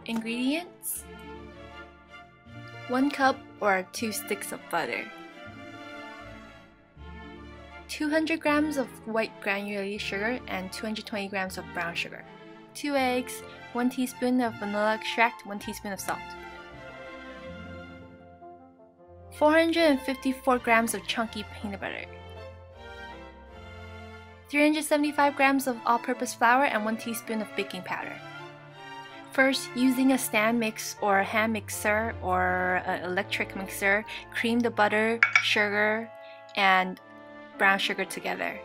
Ingredients: 1 cup or 2 sticks of butter, 200 grams of white granulated sugar and 220 grams of brown sugar, 2 eggs, 1 teaspoon of vanilla extract, 1 teaspoon of salt, 454 grams of chunky peanut butter, 375 grams of all-purpose flour and 1 teaspoon of baking powder. First, using a stand mix or a hand mixer or an electric mixer, cream the butter, sugar, and brown sugar together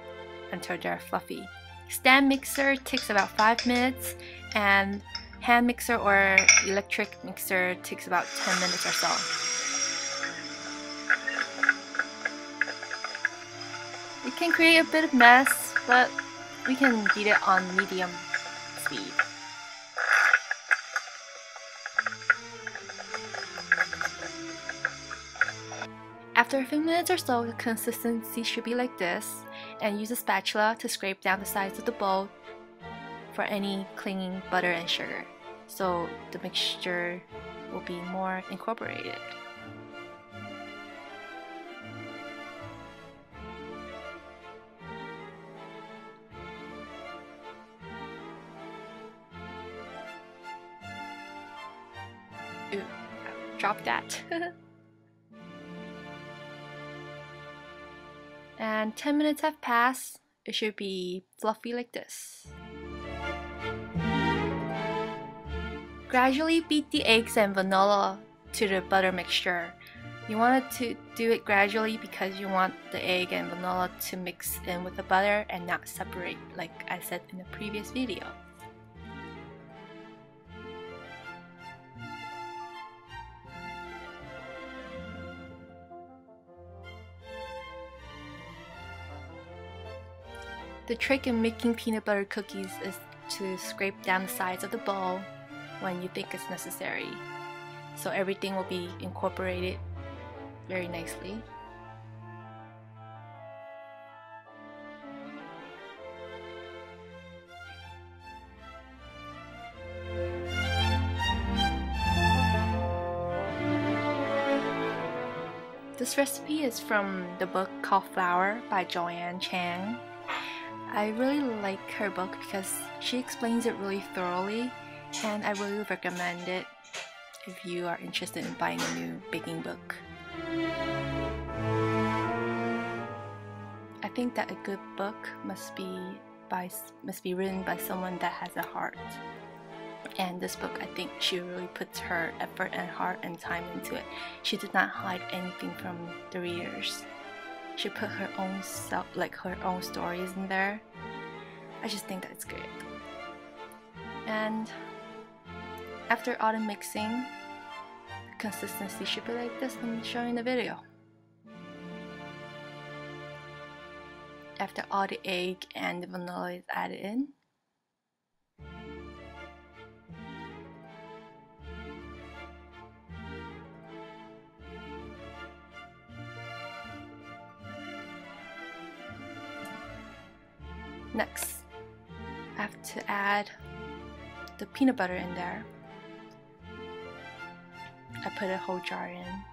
until they're fluffy. Stand mixer takes about 5 minutes, and hand mixer or electric mixer takes about 10 minutes or so. It can create a bit of mess, but we can beat it on medium speed. After a few minutes or so, the consistency should be like this, and use a spatula to scrape down the sides of the bowl for any clinging butter and sugar, so the mixture will be more incorporated. Ooh, drop that. And 10 minutes have passed. It should be fluffy like this. Gradually beat the eggs and vanilla to the butter mixture. You want to do it gradually because you want the egg and vanilla to mix in with the butter and not separate, like I said in the previous video. The trick in making peanut butter cookies is to scrape down the sides of the bowl when you think it's necessary, so everything will be incorporated very nicely. This recipe is from the book called Flour by Joanne Chang. I really like her book because she explains it really thoroughly, and I really recommend it if you are interested in buying a new baking book. I think that a good book must be written by someone that has a heart. And this book, I think she really puts her effort and heart and time into it. She did not hide anything from the readers. She put her own self, like her own stories in there. I just think that's great. And after all the mixing, the consistency should be like this I'm showing in the video. After all the egg and the vanilla is added in, next, I have to add the peanut butter in there. I put a whole jar in.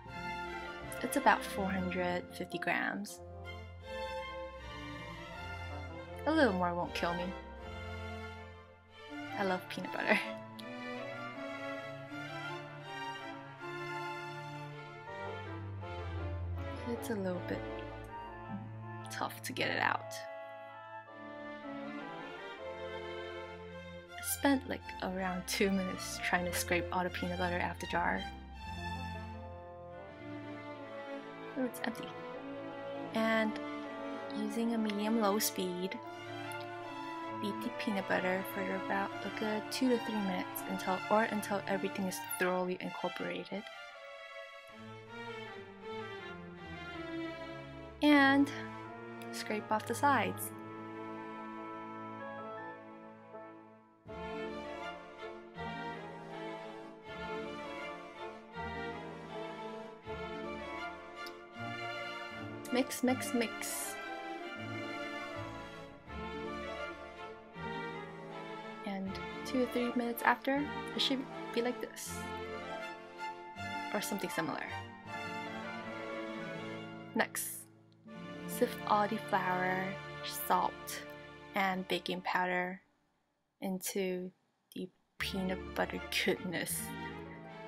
It's about 450 grams. A little more won't kill me. I love peanut butter. It's a little bit tough to get it out. I spent like around 2 minutes trying to scrape all the peanut butter out the jar. Oh, it's empty. And using a medium-low speed, beat the peanut butter for about a good 2 to 3 minutes until everything is thoroughly incorporated. And scrape off the sides. Mix, mix, mix. And 2 or 3 minutes after, it should be like this, or something similar. Next, sift all the flour, salt, and baking powder into the peanut butter goodness.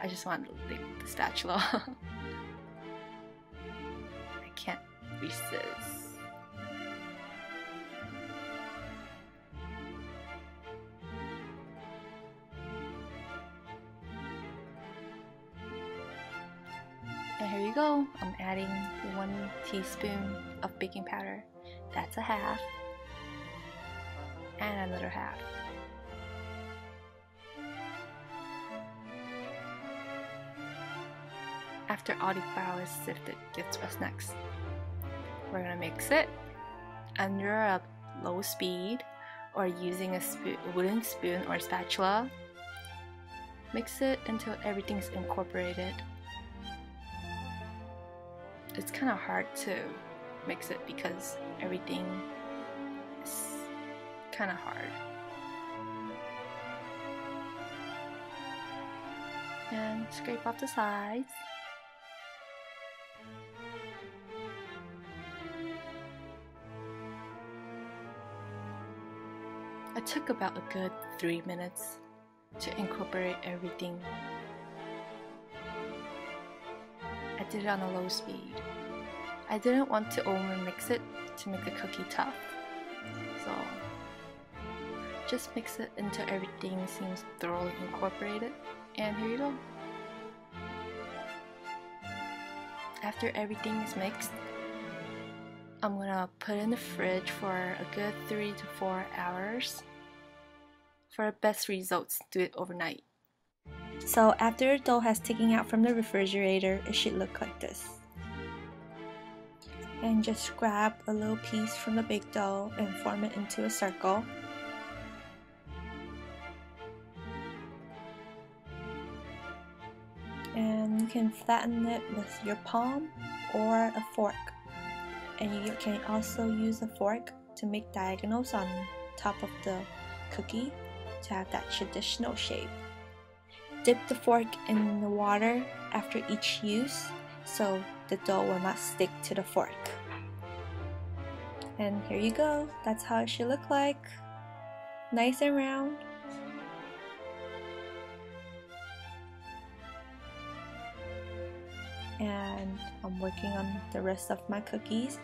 I just want to lick the spatula. I can't resist. And here you go. I'm adding 1 teaspoon of baking powder. That's a half. And another half. After all the flour is sifted, guess what's next? We're gonna mix it under a low speed or using a wooden spoon or spatula. Mix it until everything's incorporated. It's kind of hard to mix it because everything is kind of hard. And scrape off the sides. It took about a good 3 minutes to incorporate everything. I did it on a low speed. I didn't want to over mix it to make the cookie tough. So just mix it until everything seems thoroughly incorporated. And here you go. After everything is mixed, I'm gonna put it in the fridge for a good 3 to 4 hours. For the best results, do it overnight. So after the dough has taken out from the refrigerator, it should look like this. And just grab a little piece from the baked dough and form it into a circle. And you can flatten it with your palm or a fork. And you can also use a fork to make diagonals on top of the cookie to have that traditional shape. Dip the fork in the water after each use so the dough will not stick to the fork. And here you go. That's how it should look like. Nice and round. And I'm working on the rest of my cookies.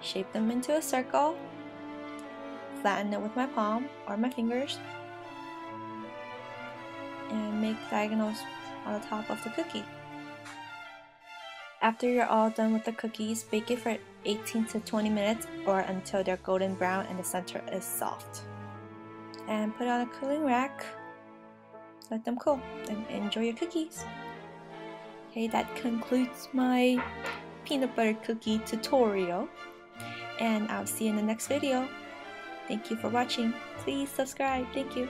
Shape them into a circle. Flatten it with my palm or my fingers. And make diagonals on the top of the cookie. After you're all done with the cookies, bake it for 18 to 20 minutes or until they're golden brown and the center is soft. And put it on a cooling rack. Let them cool and enjoy your cookies. Okay, that concludes my peanut butter cookie tutorial. And I'll see you in the next video. Thank you for watching. Please subscribe. Thank you.